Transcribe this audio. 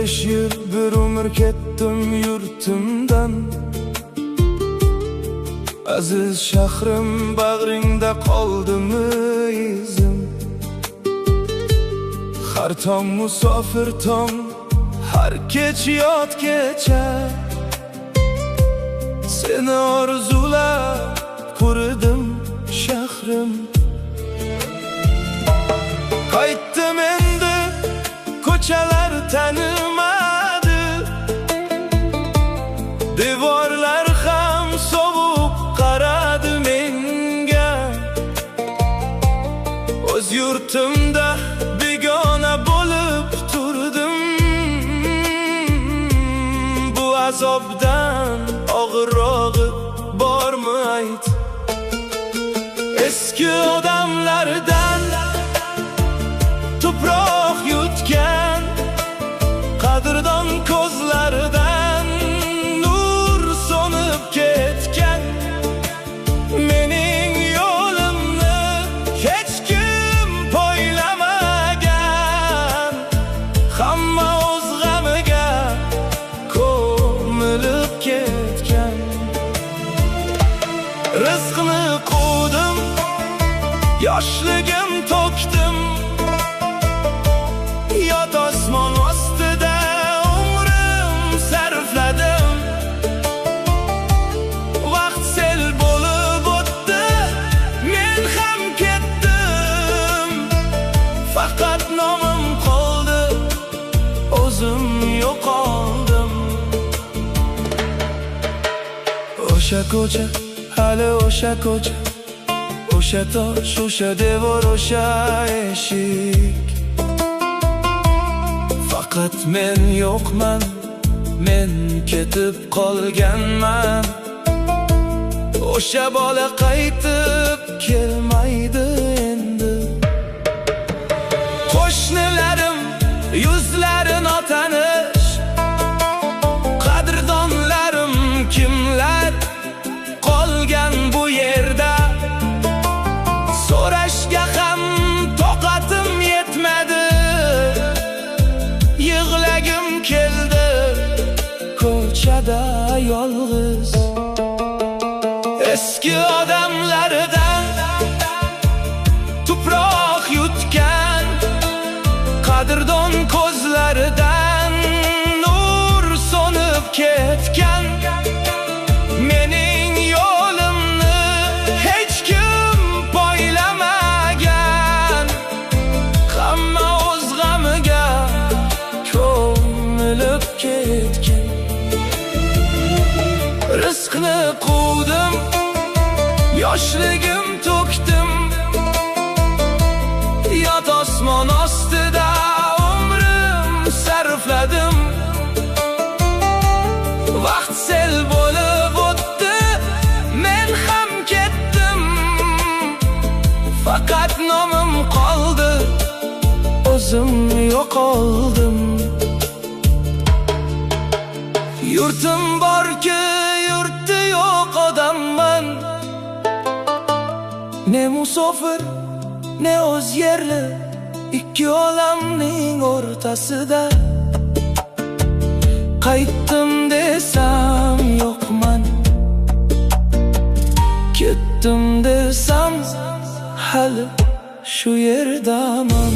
15 yıl bir umr ketdim yurtimdan. Aziz shahrim bag'ringda qoldimi izim. Har tong musofir tong, har kech yot kecha seni orzulab qurdim shahrim. Qaytdim endi, ko'chalar tanimadi, devorlar ham sovuq qaradi menga. O'z yurtimda begona bo'lib turdim, bu azobdan og'irrog'i bormi ayt? Eski odamlardan tuproq yutgan, qadrdon ko'zlaridan nur so'nib ketgan. Mening yo'limni hech kim poylamagan, hamma o'z g'amiga ko'milib ketgan. Rizqni quvdim, yoshligim to'kdim, yot osmon ostida umrim sarfladim. Vaqt sel bo'lib o'tdi, men ham ketdim. Faqat nomim qoldi, o'zim yo'qoldim. O'sha ko'cha, hali o'sha ko'cha, o'sha tosh, o'sha devor, o'sha eshik. Faqat men yo'qman, men ketib qolganman. O'sha bola qaytib kelmaydi endi. Qo'shnilarim yuzlari notanish, qadrdonlarim kimlar qolgan bu yerda? So'rashga ham toqatim yetmadi, yig'lagim keldi ko'chada yolg'iz. Eski odamlardan tuproq yutgan, qadrdon ko'zlaridan nur so'nib ketgan. Mening yo'limni hech kim poylamagan, hamma o'z g'amiga ko'milib ketgan. Rizqni quvdim, yoshligim to'kdim, yot osmon ostida umrim sarfladim. Vaqt sel bo'lib o'tdi, men ham ketdim. Faqat nomim qoldi, o'zim yo'qoldim. Yurtim borki, yurti yo'q odamman. Ne musofir, ne o'z yerli, ikki olamning o'rtasida. Qaytdim desam yo'qman, ketdim desam hali shu yerdaman.